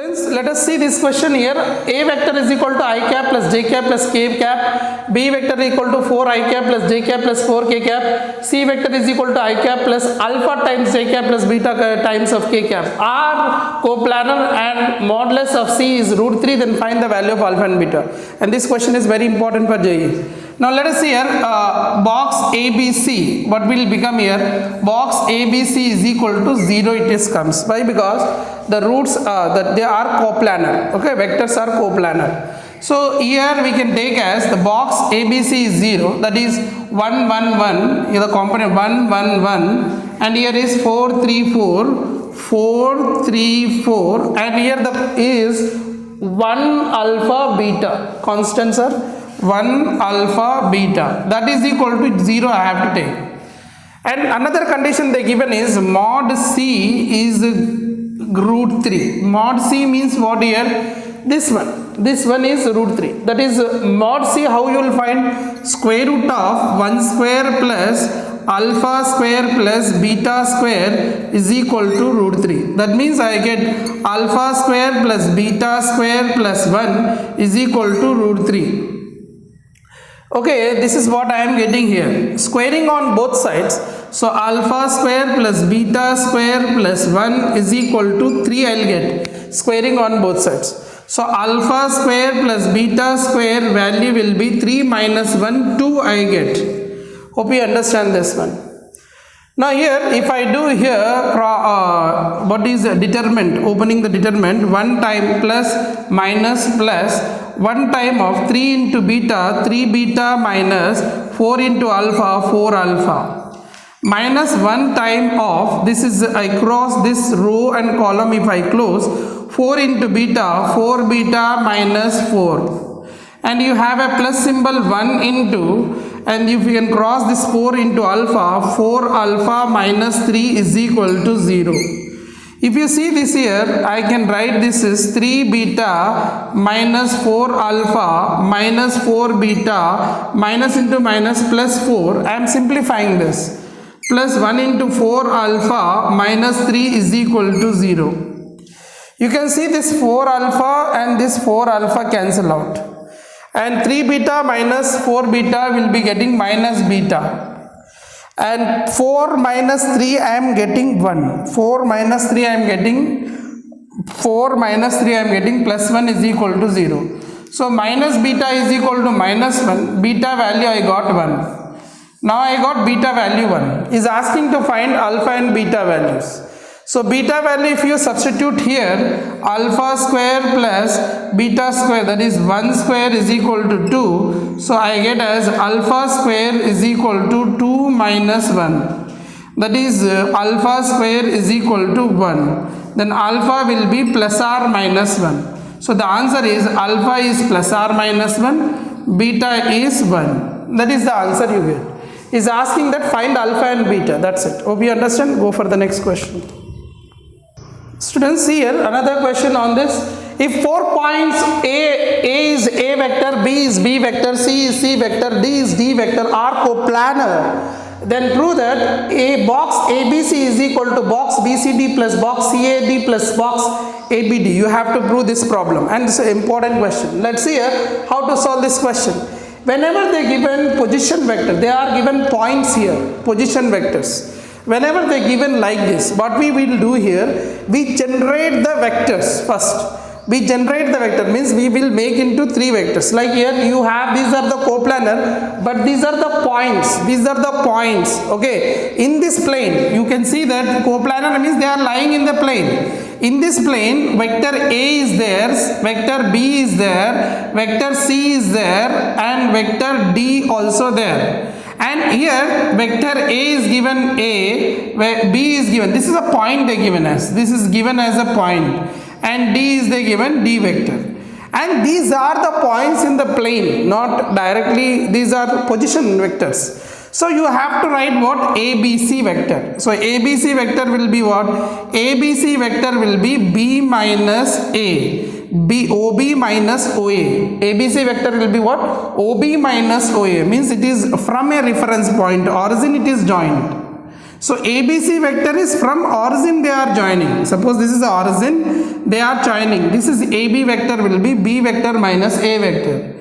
Friends, let us see this question here. A vector is equal to I cap plus j cap plus k cap. B vector is equal to 4 I cap plus j cap plus 4 k cap. C vector is equal to I cap plus alpha times j cap plus beta times of k cap. Are coplanar and modulus of C is root 3, then find the value of alpha and beta. And this question is very important for JEE. Now let us see here, box ABC, what will become here? Box ABC is equal to 0 it is comes. Why? Because the roots that they are coplanar, okay, vectors are coplanar. So here we can take as the box ABC is 0, that is 1 1 1, here the component 1 1 1, and here is 4 3 4, 4 3 4, and here the is 1 alpha beta, constants are 1 alpha beta, that is equal to 0 I have to take. And another condition they given is mod C is root 3. Mod C means what here? This one is root 3. That is mod C, how you will find? Square root of 1 square plus alpha square plus beta square is equal to root 3. That means I get alpha square plus beta square plus 1 is equal to root 3. Okay, this is what I am getting here. Squaring on both sides. So alpha square plus beta square plus 1 is equal to 3 I will get. Squaring on both sides. So alpha square plus beta square value will be 3 minus 1, 2 I get. Hope you understand this one. Now here, if I do here, what is determinant? Opening the determinant, 1 time plus minus plus 1 time of 3 into beta, 3 beta minus 4 into alpha, 4 alpha. Minus 1 time of, this is, I cross this row and column if I close, 4 into beta, 4 beta minus 4. And you have a plus symbol 1 into, and if you can cross this 4 into alpha, 4 alpha minus 3 is equal to 0. If you see this here, I can write this is 3 beta minus 4 alpha minus 4 beta minus into minus plus 4. I am simplifying this. Plus 1 into 4 alpha minus 3 is equal to 0. You can see this 4 alpha and this 4 alpha cancel out. And 3 beta minus 4 beta will be getting minus beta. And 4 minus 3 I am getting 1. 4 minus 3 I am getting, 4 minus 3 I am getting plus 1 is equal to 0. So minus beta is equal to minus 1. Beta value I got 1. Now I got beta value 1. Is asking to find alpha and beta values. So beta value, if you substitute here, alpha square plus beta square, that is 1 square is equal to 2. So I get as alpha square is equal to 2 minus 1. That is alpha square is equal to 1. Then alpha will be plus or minus 1. So the answer is alpha is plus or minus 1, beta is 1. That is the answer you get. Is asking that find alpha and beta. That's it. Hope you understand. Go for the next question. Students, see here another question on this. If 4 points A is A vector, B is B vector, C is C vector, D is D vector are coplanar, then prove that a box ABC is equal to box BCD plus box CAD plus box ABD. You have to prove this problem, and it's an important question. Let's see here how to solve this question. Whenever they given position vector, they are given points here, position vectors. Whenever they given like this, what we will do here, we generate the vectors first. We generate the vector, means we will make into 3 vectors. Like here you have, these are the coplanar, but these are the points. These are the points. Okay, in this plane, you can see that coplanar means they are lying in the plane. In this plane, vector A is there, vector B is there, vector C is there, and vector D also there. And here vector A is given A, where B is given, this is a point they given us, this is given as a point, and D is they given D vector. And these are the points in the plane, not directly, these are position vectors. So you have to write what? ABC vector. So ABC vector will be what? ABC vector will be B minus A. OB minus OA. ABC vector will be what? OB minus OA, means it is from a reference point, origin it is joined. So ABC vector is from origin they are joining. Suppose this is the origin, they are joining. This is AB vector will be B vector minus A vector.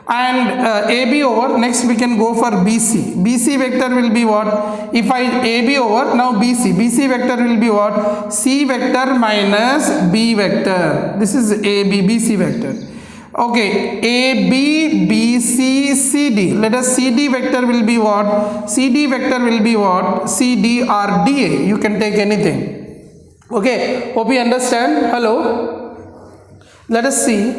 And AB over, next we can go for BC. BC vector will be what? If I AB over, now BC. BC vector will be what? C vector minus B vector. This is AB, BC vector. Okay, A, B, B, C, C, D. Let us CD vector will be what? CD vector will be what? C, D or D A. You can take anything. Okay, hope you understand. Hello. Let us see.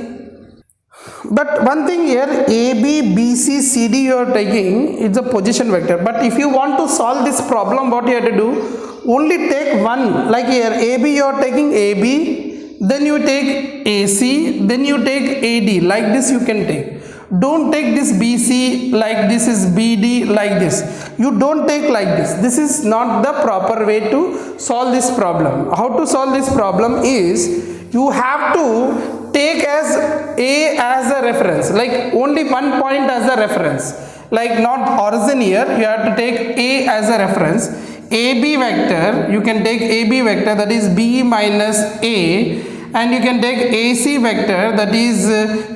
But one thing here, A, B, B, C, C, D you are taking, it's a position vector. But if you want to solve this problem, what you have to do? Only take one. Like here, A, B you are taking A, B. Then you take AC, then you take AD, like this you can take. Don't take this BC like this is BD like this. You don't take like this. This is not the proper way to solve this problem. How to solve this problem is, you have to take as A as a reference, like only one point as a reference. Like not origin here, you have to take A as a reference. AB vector, you can take AB vector, that is B minus A. And you can take AC vector, that is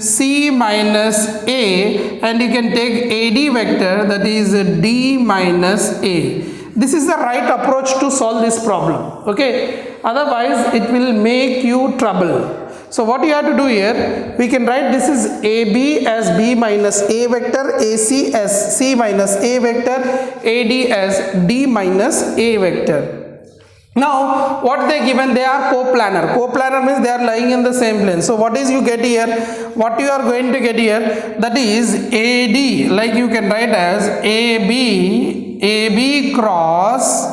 C minus A, and you can take AD vector, that is D minus A. This is the right approach to solve this problem. Okay, otherwise it will make you trouble. So what you have to do here, we can write this is AB as B minus A vector, AC as C minus A vector, AD as D minus A vector. Now what they given, they are coplanar. Coplanar means they are lying in the same plane. So what is you get here? What you are going to get here, that is AD, like you can write as AB cross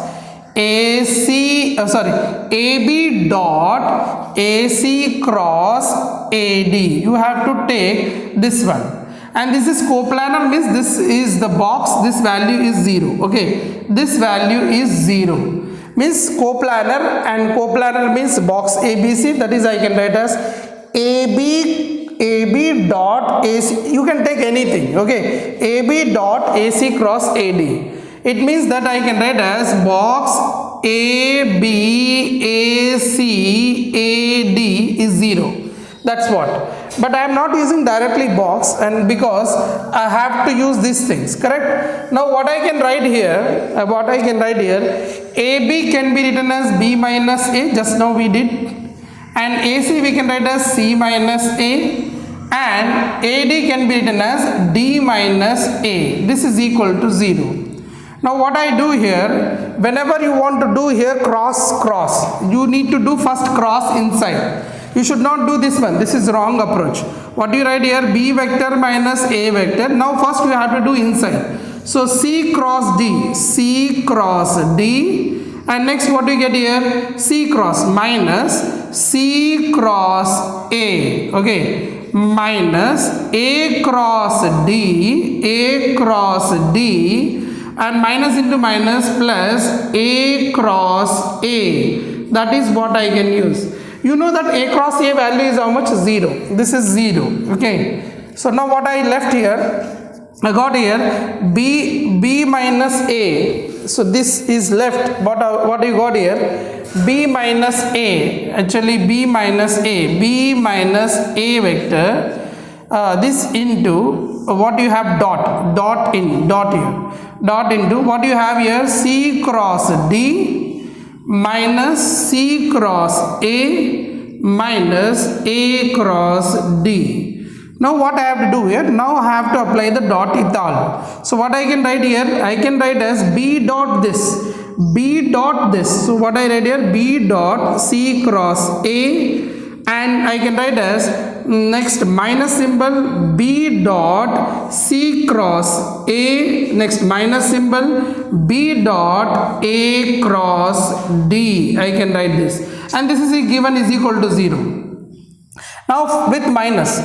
AC, AB dot AC cross AD. You have to take this one. And this is coplanar means this is the box, this value is 0. Okay, this value is 0. Means coplanar, and coplanar means box ABC, that is I can write as AB dot AC. You can take anything. Okay, AB dot AC cross AD. It means that I can write as box AB AC AD is 0. That's what. But I am not using directly box, and because I have to use these things, correct? Now what I can write here, AB can be written as B minus A, just now we did, and AC we can write as C minus A, and AD can be written as D minus A. This is equal to 0. Now what I do here, whenever you want to do here cross, you need to do first cross inside. You should not do this one. This is wrong approach. What do you write here? B vector minus A vector. Now first we have to do inside. So C cross D, C cross D, and next what do you get here? C cross minus C cross A. Okay, minus A cross D, A cross D, and minus into minus plus A cross A. That is what I can use. You know that A cross A value is how much? 0. This is 0. Okay. So now what I left here, I got here B minus A. So this is left. What you got here? B minus A. Actually B minus A. B minus A vector. This into what you have dot here. Dot into what you have here? C cross D minus C cross A minus A cross D. Now what I have to do here? Now I have to apply the dot ethal. So what I can write here? I can write as B dot this. B dot this. So what I write here? B dot C cross A, and I can write as next minus symbol B dot C cross A, next minus symbol B dot A cross D. I can write this, and this is given is equal to 0. Now with minus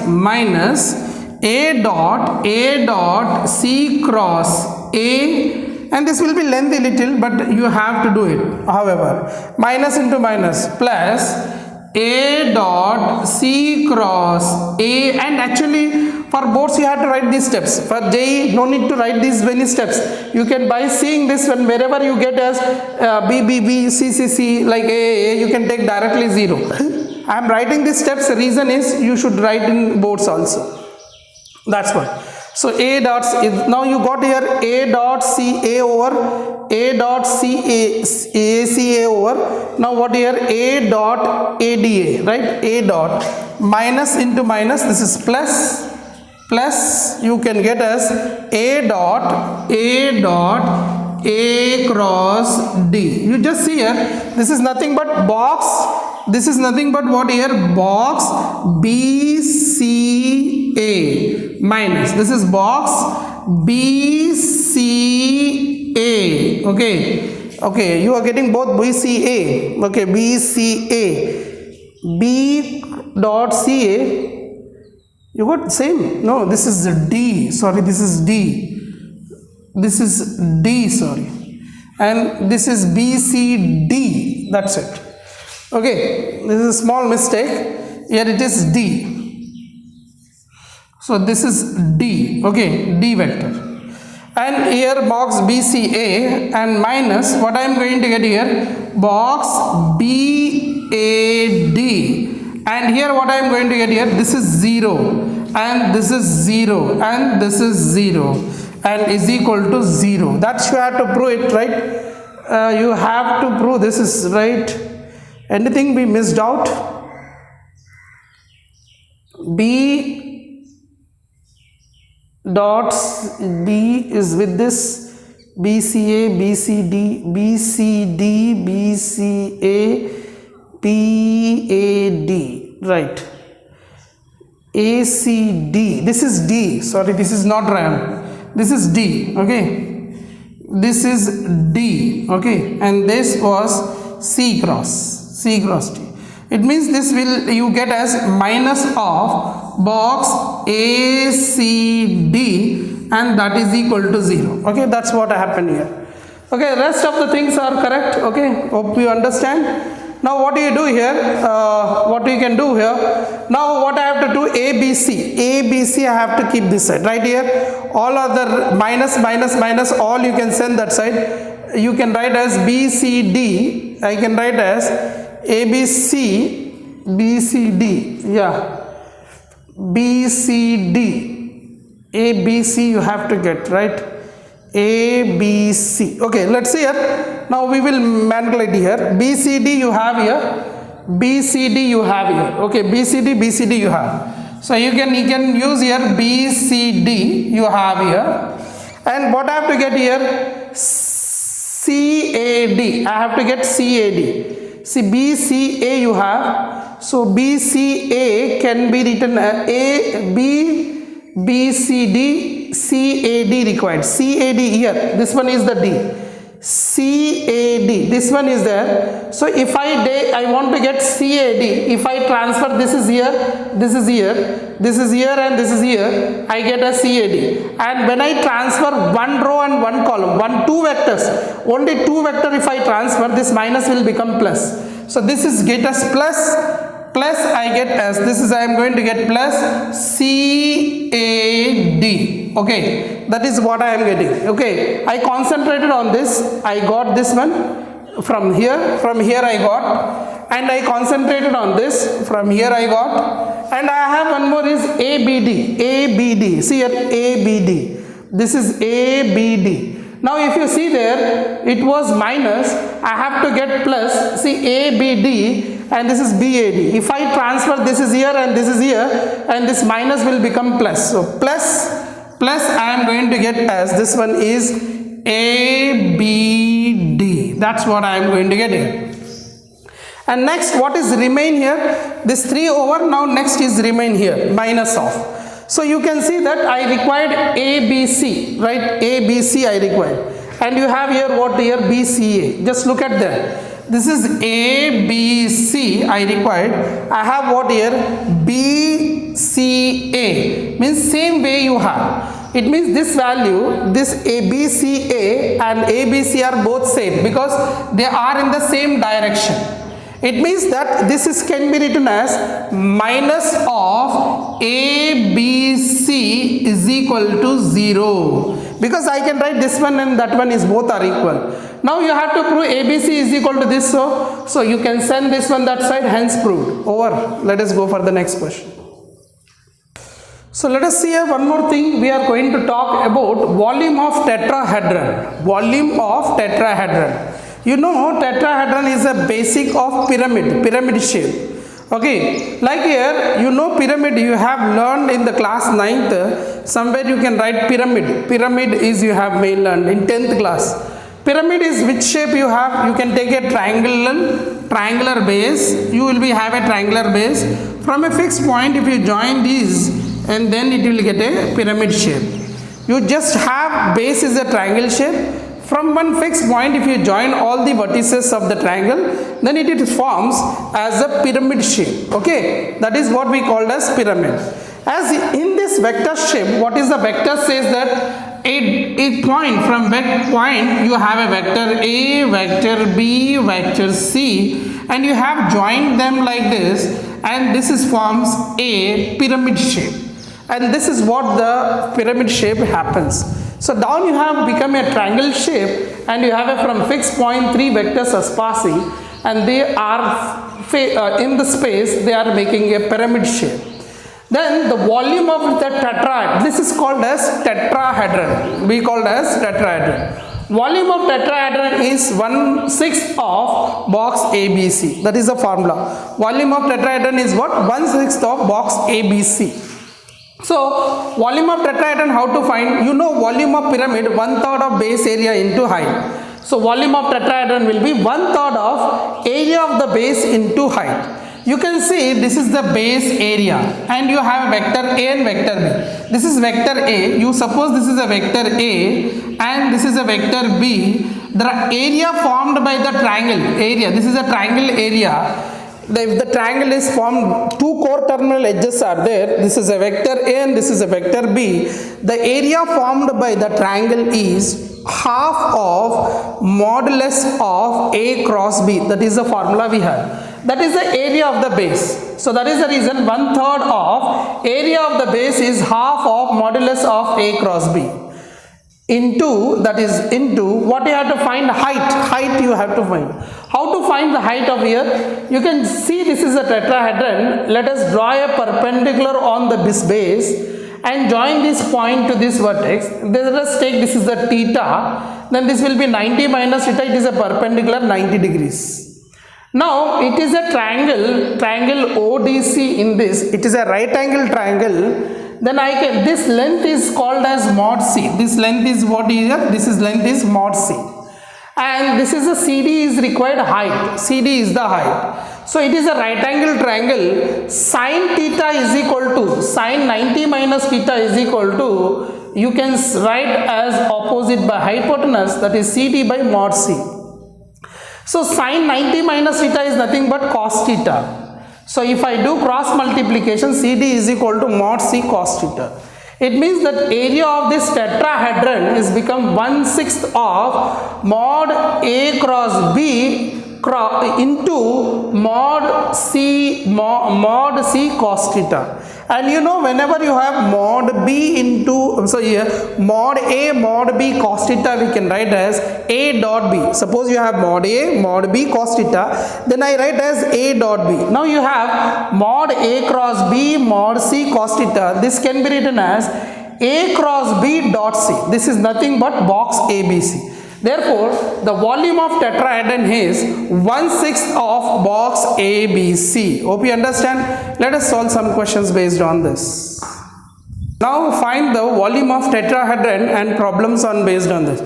A dot C cross A, and this will be lengthy little, but you have to do it. However, minus into minus plus A dot C cross A, and actually for boards you have to write these steps. For JEE no need to write these many steps. You can, by seeing this one, wherever you get as B B B C C C like A, you can take directly 0. I am writing these steps, the reason is you should write in boards also. That's what. So A dots, now you got here A dot C A over A dot C A C A over, now what here A dot A D A, right? A dot minus into minus, this is plus, plus you can get as A dot A cross D. You just see here, this is nothing but box, this is nothing but what here, box B C A minus, this is box B C A, okay, you are getting both B C A, okay, B C A, B dot C A, you got same, no, this is D, sorry, this is D, this is D, sorry, and this is B C D, that's it. Okay, this is a small mistake, here it is D. So this is D, okay, D vector. And here box BCA and minus, what I am going to get here, box BAD. And here what I am going to get here, this is 0, and this is 0, and this is 0, and is equal to 0. That you have to prove it, right? You have to prove this is right. Anything we missed out? B dots D is with this BCA, BCD, BCD, BCA, PAD, right? ACD, this is D, sorry, this is not RAM, this is D, okay, this is D, okay, and this was C cross D. It means this will you get as minus of box ACD, and that is equal to 0. Okay, that's what happened here. Okay, rest of the things are correct. Okay, hope you understand. Now what do you do here? What you can do here? Now what I have to do? ABC I have to keep this side right here. All other minus, all you can send that side. You can write as BCD. I can write as ABC, BCD, yeah, BCD, ABC you have to get, right, ABC, okay, let's see here, now we will manipulate here, BCD you have here, BCD you have here, okay, BCD you have, so you can use here BCD you have here, and what I have to get here, CAD, I have to get CAD. See, BCA you have, so BCA can be written BCD, CAD required, CAD here, this one is the D, CAD, this one is there, so if I want to get CAD, if I transfer this is here, this is here, this is here and this is here, I get a CAD, and when I transfer one row and one column, two vectors, only two vector if I transfer, this minus will become plus, so this is get as plus I get as, this is I am going to get plus CAD, okay, that is what I am getting, okay, I concentrated on this, I got this one, from here I got, and I concentrated on this, from here I got, and I have one more is ABD, see here ABD, this is ABD. Now if you see there, it was minus, I have to get plus, see ABD, and this is BAD. If I transfer this is here and this is here, and this minus will become plus. So plus I am going to get as, this one is ABD. That's what I am going to get here. And next, what is remain here? This 3 over, now next is remain here, minus of. So you can see that I required ABC, right? ABC I required. And you have here what here? BCA. Just look at that. This is ABC I required. I have what here? BCA. Means same way you have. It means this value, this BCA and ABC are both same because they are in the same direction. It means that this is can be written as minus of ABC is equal to 0, because I can write this one and that one is both are equal. Now you have to prove ABC is equal to this, so you can send this one that side, hence proved. Over. Let us go for the next question. So let us see one more thing. We are going to talk about volume of tetrahedron. Volume of tetrahedron. You know, tetrahedron is a basic of pyramid shape. Okay, like here, you know pyramid, you have learned in the class 9th, somewhere you can write pyramid. Pyramid is you have may learned in 10th class. Pyramid is which shape you have. You can take a triangular base. You will be have a triangular base. From a fixed point, if you join these, and then it will get a pyramid shape. You just have base is a triangle shape. From one fixed point, if you join all the vertices of the triangle, then it forms as a pyramid shape. Okay, that is what we call as pyramid. As in this vector shape, what is the vector says that a point, from that point you have a vector A, vector B, vector C, and you have joined them like this, and this is forms a pyramid shape. And this is what the pyramid shape happens. So down you have become a triangle shape, and you have a from fixed point 3 vectors as passing, and they are in the space, they are making a pyramid shape. Then the volume of the tetrahedron, this is called as tetrahedron. We called as tetrahedron. Volume of tetrahedron is 1/6 of box ABC. That is the formula. Volume of tetrahedron is what? 1/6 of box ABC. So volume of tetrahedron, how to find? You know volume of pyramid, 1/3 of base area into height. So volume of tetrahedron will be 1/3 of area of the base into height. You can see this is the base area, and you have vector A and vector B. This is vector A. You suppose this is a vector A and this is a vector B. The area formed by the triangle area. This is a triangle area. If the triangle is formed, two core terminal edges are there. This is a vector A and this is a vector B. The area formed by the triangle is half of modulus of A cross B. That is the formula we have. That is the area of the base. So that is the reason 1/3 of area of the base is half of modulus of A cross B. Into, that is into, what you have to find? Height you have to find. How to find the height of here? You can see this is a tetrahedron. Let us draw a perpendicular on the base and join this point to this vertex. Let us take this is the theta. Then this will be 90 minus theta. It is a perpendicular 90 degrees. Now it is a triangle ODC. In this, it is a right angle triangle. Then I can, this length is called as mod C. This length is what is it? This is length is mod C. And this is a CD is required height. CD is the height. So it is a right angle triangle. Sin theta is equal to, sin 90 minus theta is equal to, you can write as opposite by hypotenuse, that is CD by mod C. So sin 90 minus theta is nothing but cos theta. So if I do cross multiplication, CD is equal to mod C cos theta. It means that area of this tetrahedron is become 1/6 of mod A cross B into mod C cos theta. And you know, whenever you have mod B into, so here mod A mod B cos theta, we can write as A dot B. Suppose you have mod A mod B cos theta, then I write as A dot B. Now you have mod A cross B mod C cos theta. This can be written as A cross B dot C. This is nothing but box ABC. Therefore, the volume of tetrahedron is 1/6 of box ABC. Hope you understand. Let us solve some questions based on this. Now find the volume of tetrahedron and problems on based on this.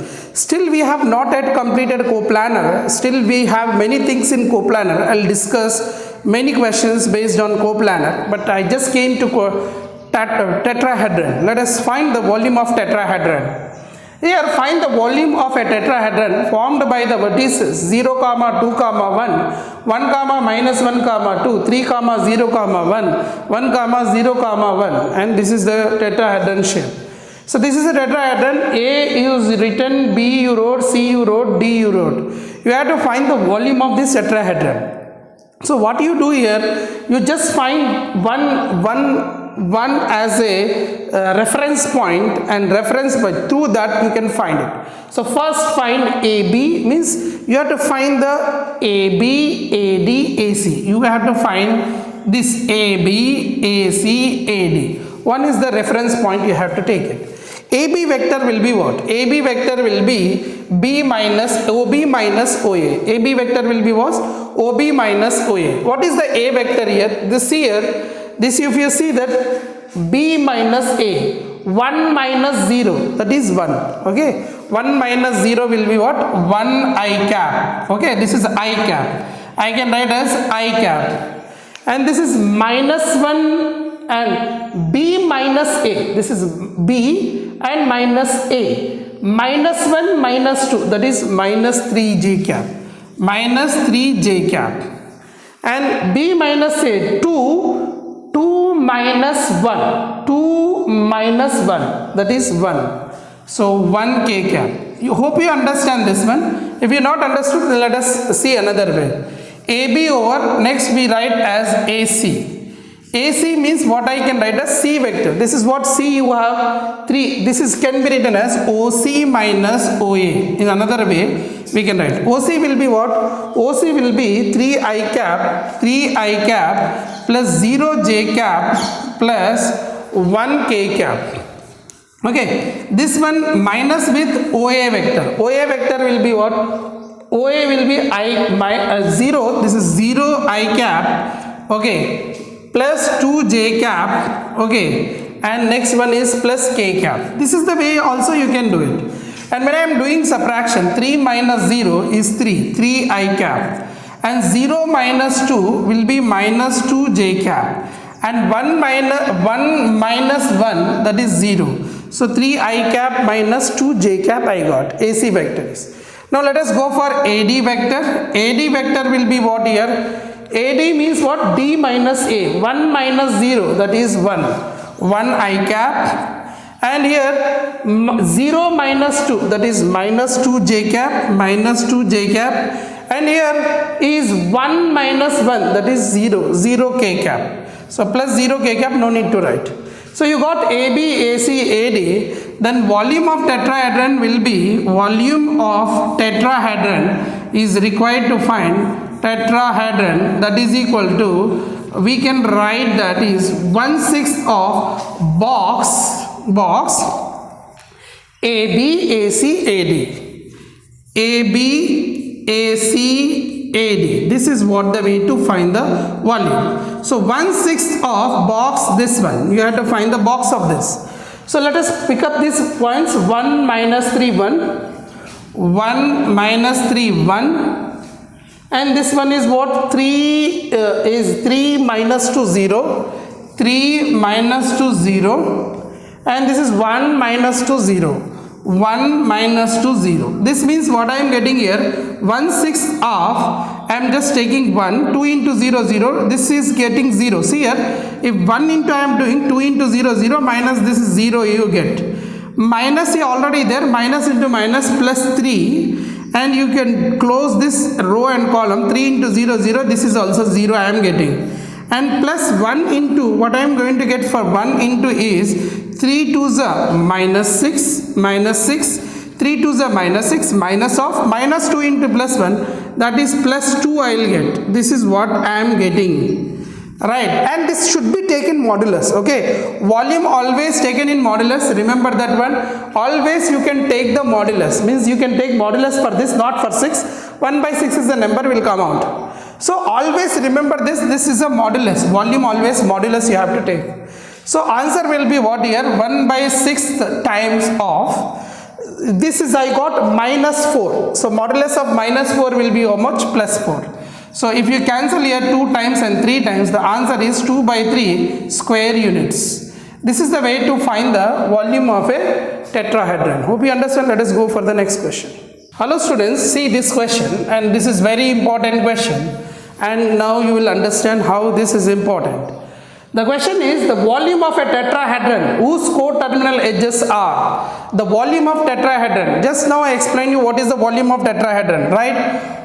Still we have not yet completed coplanar. Still we have many things in coplanar. I'll discuss many questions based on coplanar, but I just came to tetrahedron. Let us find the volume of tetrahedron. Here find the volume of a tetrahedron formed by the vertices 0, 2, 1, 1, minus 1, 2, 3, 0, 1, 1, 0, 1, and this is the tetrahedron shape. So this is a tetrahedron. A is written, B you wrote, C you wrote, D you wrote. You have to find the volume of this tetrahedron. So what you do here, you just find one as a reference point, and reference by through that you can find it. So first find AB, means you have to find the AB, AD, AC. You have to find this AB, AC, AD. One is the reference point, you have to take it. AB vector will be what? AB vector will be B minus OB minus OA. AB vector will be what? OB minus OA. What is the A vector here? This here, this if you see that B minus A, 1 minus 0, that is 1. Okay, 1 minus 0 will be what? 1 I cap. Okay, this is I cap. I can write as I cap. And this is minus 1 and B minus A. This is B and minus A. Minus 1 minus 2, that is minus 3j cap. Minus 3j cap. And B minus A, 2 minus 1. 2 minus 1, that is 1. So 1k cap. You hope you understand this one. If you not understood, then let us see another way. AB over, next we write as AC. AC means what I can write as C vector. This is what C you have 3. This is can be written as OC minus OA. In another way we can write. OC will be what? OC will be 3I cap plus 0j cap plus 1k cap. Okay, this one minus with OA vector. OA vector will be what? OA will be 0. This is 0I cap. Okay, plus 2j cap. Okay, and next one is plus k cap. This is the way also you can do it. And when I am doing subtraction, 3 minus 0 is 3I cap, and 0 minus 2 will be minus 2j cap, and 1 minus 1, that is 0. So 3I cap minus 2j cap I got. AC vector is. Now let us go for AD vector. AD vector will be what here? AD means what? D minus A. 1 minus 0, that is 1. 1I cap. And here 0 minus 2, that is minus 2j cap. Minus 2j cap. And here is 1 minus 1, that is 0. 0k cap. So plus 0k cap, no need to write. So you got AB, AC, AD. Then volume of tetrahedron will be, volume of tetrahedron is required to find tetrahedron, that is equal to, we can write that is 1/6 of box AB, AC, AD. AB, AC, AD. This is what the way to find the volume. So 1/6 of box, this one. You have to find the box of this. So let us pick up these points. 1 minus 3, 1. 1 minus 3, 1. And this one is what? 3 is 3 minus 2, 0. 3 minus 2, 0. And this is 1 minus 2, 0. 1 minus 2, 0. This means what I am getting here, 1/6 of, I am just taking 1, 2 into 0, 0. This is getting 0. See here, if 1 into I am doing 2 into 0, 0 minus this is 0 you get. Minus is already there, minus into minus plus 3. And you can close this row and column. 3 into 0, 0. This is also 0 I am getting. And plus 1 into, what I am going to get for 1 into is 3 2s are minus 6, minus 6. 3 2s are minus 6, minus of minus 2 into plus 1, that is plus 2 I will get. This is what I am getting. Right, and this should be taken modulus. Okay, volume always taken in modulus. Remember that one. Always you can take the modulus, means you can take modulus for this, not for 6. 1/6 is the number will come out. So always remember this. This is a modulus. Volume always modulus you have to take. So answer will be what here? 1/6 times of. This is I got minus 4. So modulus of minus 4 will be how much? Plus 4. So if you cancel here 2 times and 3 times, the answer is 2/3 square units. This is the way to find the volume of a tetrahedron. Hope you understand. Let us go for the next question. Hello students, see this question, and this is very important question, and now you will understand how this is important. The question is the volume of a tetrahedron whose co-terminal edges are. The volume of tetrahedron. Just now I explained you what is the volume of tetrahedron, right?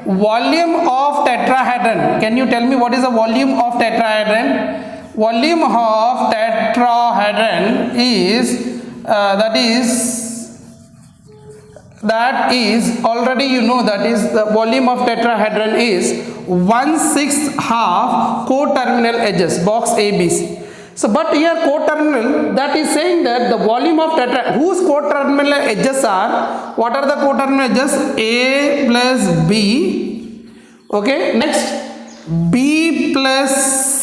Volume of tetrahedron. Can you tell me what is the volume of tetrahedron? Volume of tetrahedron is that is already you know, that is the volume of tetrahedron is 1/6 half co-terminal edges, box ABC. So but here co-terminal, that is saying that the volume of whose co-terminal edges are, what are the co-terminal edges? A plus B, okay, next B plus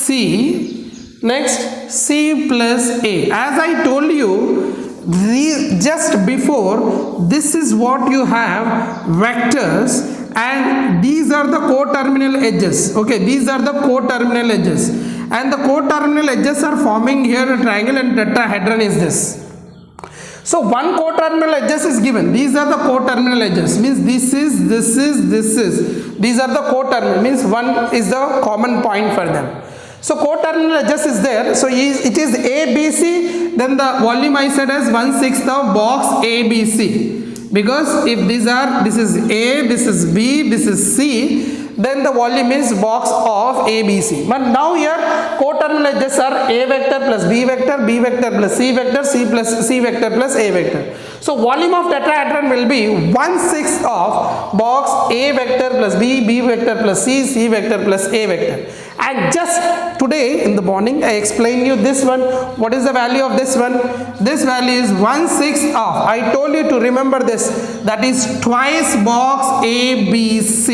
C, next C plus A. As I told you just before, this is what you have, vectors, and these are the co-terminal edges. Okay, these are the co-terminal edges, and the co-terminal edges are forming here a triangle, and tetrahedron is this. So one co-terminal edges is given. These are the co-terminal edges, means this is, these are the co-terminal, means one is the common point for them. So co-terminal edges is there. So it is ABC, then the volume I said as 1/6 of box ABC, because if these are, this is A, this is B, this is C, then the volume is box of ABC. But now here co-terminal edges are A vector plus B vector, B vector plus C vector, C plus C vector plus A vector. So volume of tetrahedron will be 1/6 of box A vector plus B, B vector plus C, C vector plus A vector. And just today in the morning I explained you this one. What is the value of this one? This value is 1/6 of, I told you to remember this, that is twice box ABC.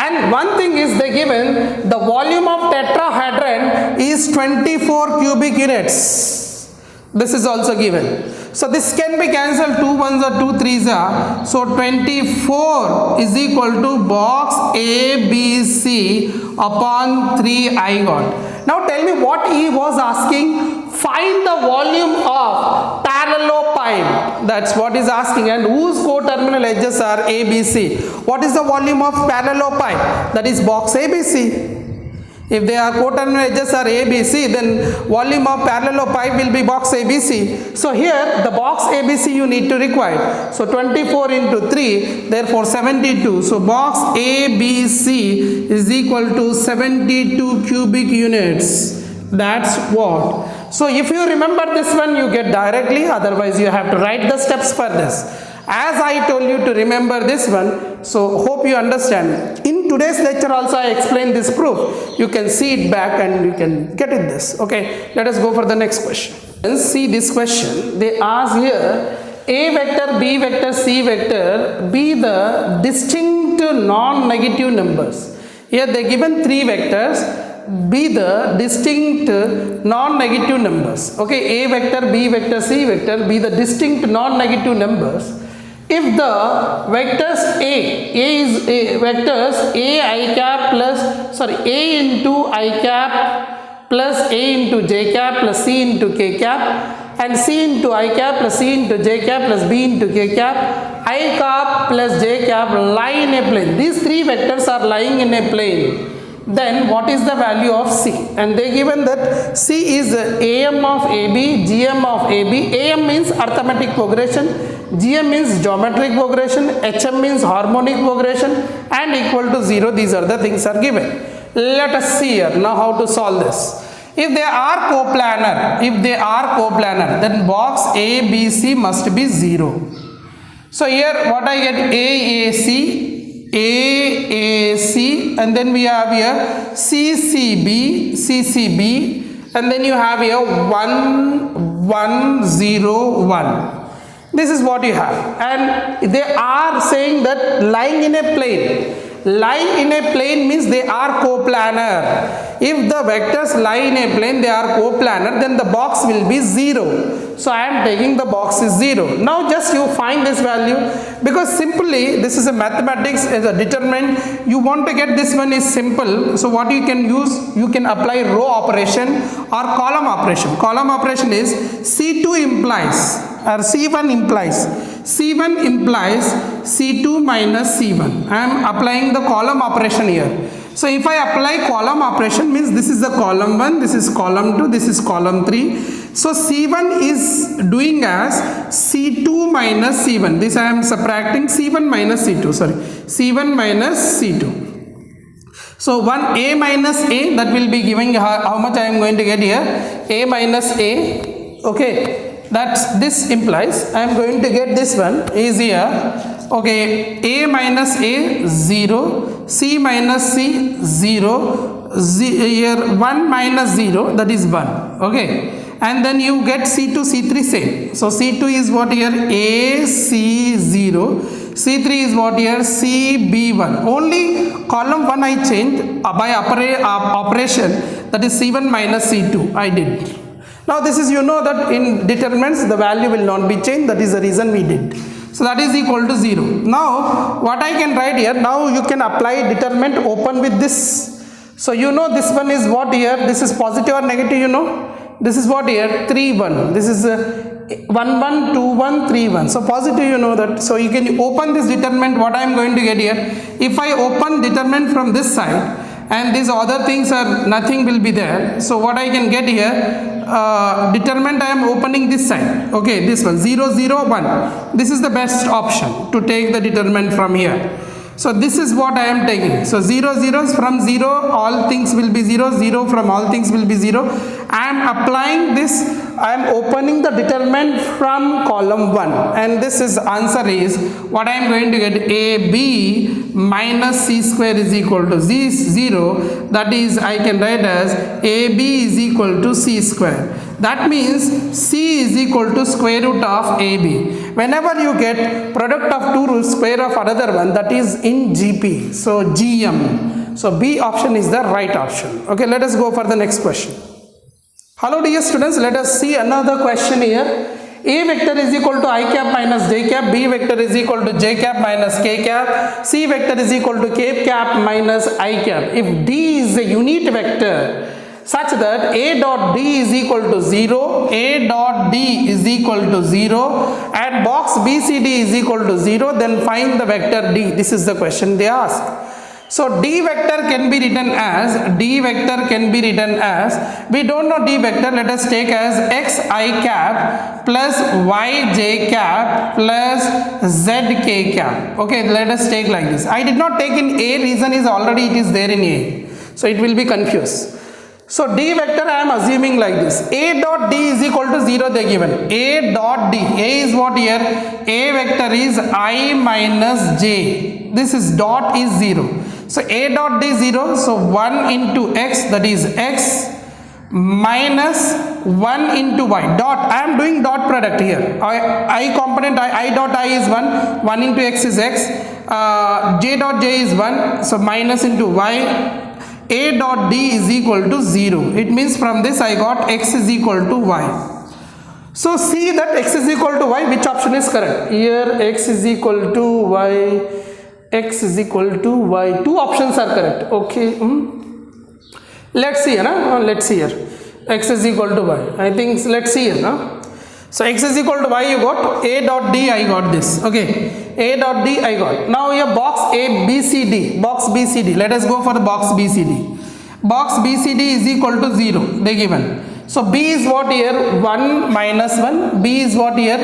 And one thing is they given the volume of tetrahedron is 24 cubic units. This is also given. So this can be cancelled, 2 1s are 2 3s are. So 24 is equal to box ABC upon 3 I got. Now tell me what he was asking. Find the volume of parallelepiped. That's what he's asking. And whose co-terminal edges are ABC? What is the volume of parallelepiped? That is box ABC. If their co-terminal edges are ABC, then volume of parallelepiped will be box ABC. So here the box ABC you need to require. So 24 into 3, therefore 72. So box ABC is equal to 72 cubic units. That's what. So if you remember this one, you get directly, otherwise you have to write the steps for this. As I told you to remember this one, so hope you understand. In today's lecture also I explained this proof. You can see it back and you can get it this. Okay, let us go for the next question. Let's see this question. They ask here, A vector, B vector, C vector be the distinct non-negative numbers. Here they given 3 vectors. Be the distinct non-negative numbers. Okay, A vector, B vector, C vector be the distinct non-negative numbers. If the vectors A is vectors A I cap plus, A into I cap plus A into J cap plus C into K cap, and C into I cap plus C into J cap plus B into K cap, I cap plus J cap lie in a plane. These 3 vectors are lying in a plane. Then what is the value of C? And they given that C is AM of AB, GM of AB. AM means arithmetic progression, GM means geometric progression, HM means harmonic progression, and equal to 0. These are the things are given. Let us see here now how to solve this. If they are coplanar, then box ABC must be 0. So here what I get, AAC, and then we have here CCB, and then you have here 1 1 0 1. This is what you have, and they are saying that lying in a plane. Lie in a plane means they are coplanar. If the vectors lie in a plane, they are coplanar, then the box will be 0. So I am taking the box is 0. Now just you find this value, because simply this is a mathematics as a determinant. You want to get this one is simple. So what you can use, you can apply row operation or column operation. Column operation is C2 implies or C1 implies. C1 implies C2 minus C1. I am applying the column operation here. So if I apply column operation, means this is the column 1, this is column 2, this is column 3. So C1 is doing as C2 minus C1. This I am subtracting C1 minus C2, sorry, C1 minus C2. So 1 A minus A, that will be giving how much I am going to get here, A minus A, okay, that this implies I am going to get this one is here, okay, A minus A 0, C minus C 0, here 1 minus 0, that is 1, okay, and then you get C2 C3 same. So C2 is what here, A C 0, C3 is what here, CB1. Only column 1 I changed by operation, that is C1 minus C2 I did. Now this is, you know that in determinants the value will not be changed, that is the reason we did. So that is equal to 0. Now what I can write here, now you can apply determinant open with this. So you know this one is what here, this is positive or negative, you know. This is what here, 3 1, this is 1 1 2 1 3 1, so positive, you know that. So you can open this determinant, what I am going to get here, if I open determinant from this side and these other things are nothing will be there, so what I can get here, determinant I am opening this side, okay, this one 0 0 1, this is the best option to take the determinant from here. So this is what I am taking. So 0 0 from 0 all things will be 0, 0 from all things will be 0. I am applying this, I am opening the determinant from column 1, and this is answer is what I am going to get, AB minus C square is equal to 0, that is I can write as AB is equal to C square. That means C is equal to square root of AB. Whenever you get product of two roots, square of another one, that is in GP, so GM. So B option is the right option. Okay, let us go for the next question. Hello dear students, let us see another question here. A vector is equal to I cap minus j cap, B vector is equal to j cap minus k cap, C vector is equal to k cap minus I cap. If D is a unit vector such that A dot D is equal to 0, A dot D is equal to 0 and box BCD is equal to 0, then find the vector D. This is the question they ask. So D vector can be written as, we don't know D vector, let us take as xi cap plus yj cap plus zk cap. Okay, let us take like this. I did not take in A, reason is already it is there in A, so it will be confused. So D vector I am assuming like this, A dot D is equal to 0 they given, A dot D, A is what here, A vector is I minus j, this is dot is 0. So A dot D 0, so 1 into x, that is x minus 1 into y, dot, I am doing dot product here, I component I dot I is 1, 1 into x is x, j dot j is 1, so minus into y, A dot D is equal to 0, it means from this I got x is equal to y. So see that x is equal to y, which option is correct? Here x is equal to y, x is equal to y, two options are correct, okay. Let's see, let's see here, x is equal to y, I think let's see here. So x is equal to y you got, A dot D I got this, okay, A dot D I got. Now here box A B C D, box BCD, let us go for the box BCD. Box BCD is equal to 0, they given. So B is what here, 1 minus 1, B is what here,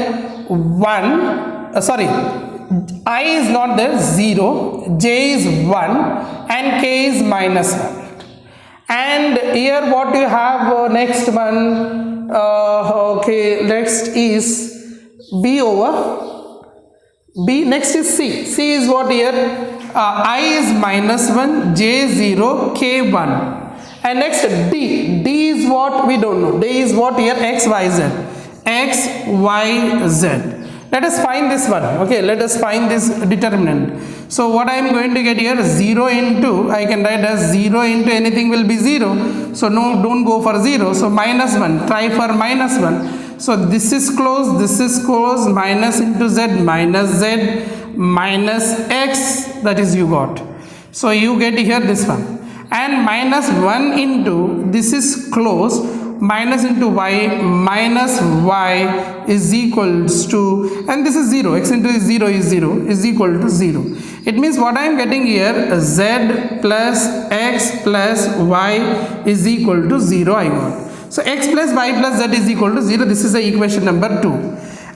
1, sorry, I is not there, 0, J is 1 and K is minus 1. And here what you have next one, okay, next is B over B, next is C. C is what here, I is minus 1, J 0, K 1. And next D, D is what we don't know, D is what here, X, Y, Z, X, Y, Z. Let us find this one, okay, let us find this determinant. So what I am going to get here, 0 into, I can write as 0 into anything will be 0. So no, don't go for 0. So minus 1, try for minus 1. So this is close, minus into Z minus X, that is you got. So you get here this one. And minus 1 into, this is close, minus into y minus y is equals to, and this is 0, x into 0 is 0, is equal to 0. It means what I am getting here, z plus x plus y is equal to 0 I got. So x plus y plus z is equal to 0. This is the equation number 2.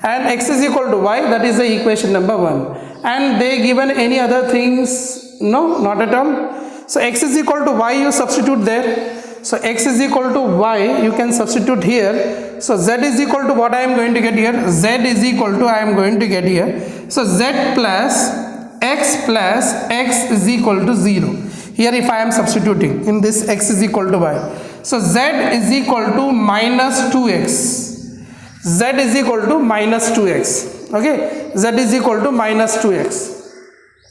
And x is equal to y, that is the equation number 1. And they given any other things? No, not at all. So x is equal to y, you substitute there. So x is equal to y, you can substitute here. So z is equal to what I am going to get here, z is equal to I am going to get here. So z plus x is equal to 0. Here if I am substituting in this, x is equal to y. So z is equal to minus 2x. Z is equal to minus 2x. Okay, z is equal to minus 2x.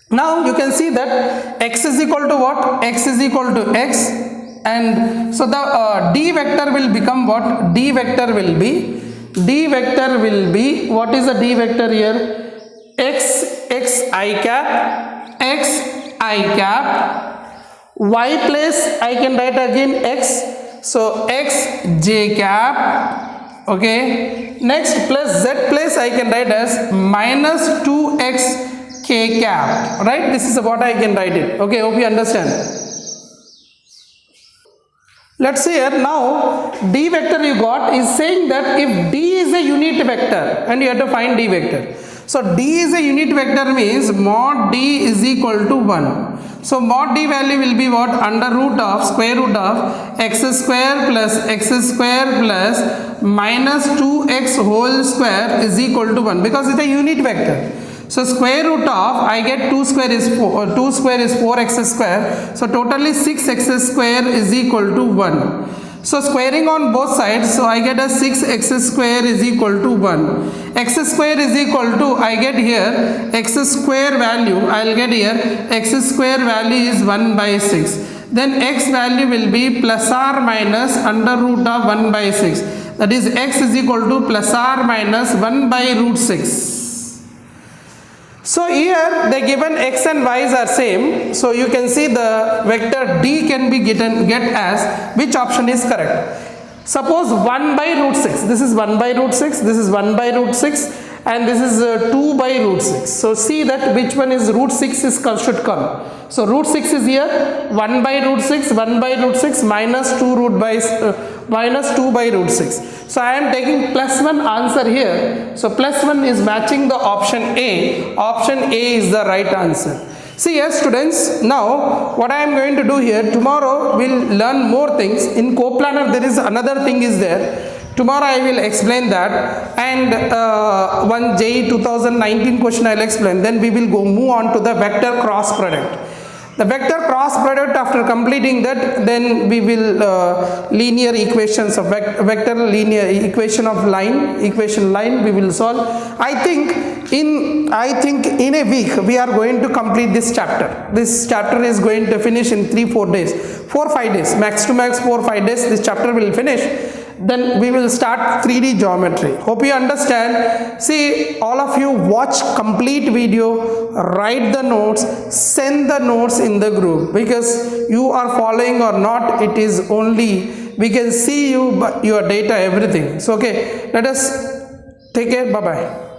Now you can see that x is equal to what? X is equal to x, and so the d vector will become what? D vector will be what is the d vector here? X I cap, y place I can write again x, so x j cap. Okay, next plus z place I can write as minus 2x k cap, right? This is what I can write it. Okay, hope you understand. Let's see here, now d vector you got is saying that if d is a unit vector and you have to find d vector. So d is a unit vector means mod d is equal to 1. So mod d value will be what? Under root of square root of x square plus minus 2x whole square is equal to 1, because it's a unit vector. So square root of, I get 2 square is 4x square. So totally 6x square is equal to 1. So squaring on both sides, so I get a 6x square is equal to 1. X square is equal to, I get here x square value, I'll get here x square value is 1 by 6. Then x value will be plus or minus under root of 1 by 6. That is x is equal to plus or minus 1 by root 6. So here the given x and y's are same, so you can see the vector d can be get as, which option is correct? Suppose 1 by root 6, this is 1 by root 6, this is 1 by root 6, and this is 2 by root 6. So see that which one is root 6 is should come. So root 6 is here, 1 by root 6, 1 by root 6 minus 2 by root 6. So I am taking plus 1 answer here. So plus 1 is matching the option A. Option A is the right answer. See here students, now what I am going to do here, tomorrow we will learn more things. In coplanar there is another thing is there. Tomorrow I will explain that, and one JEE 2019 question I will explain. Then we will move on to the vector cross product. The vector cross product, after completing that, then we will linear equations of vector linear equation line we will solve. I think in a week we are going to complete this chapter. This chapter is going to finish in 3-4 days, 4-5 days, max to max 4-5 days. This chapter will finish. Then we will start 3D geometry. Hope you understand. See, all of you watch complete video, write the notes, send the notes in the group, because you are following or not, it is only we can see you, your data, everything. So okay, let us take care. Bye bye.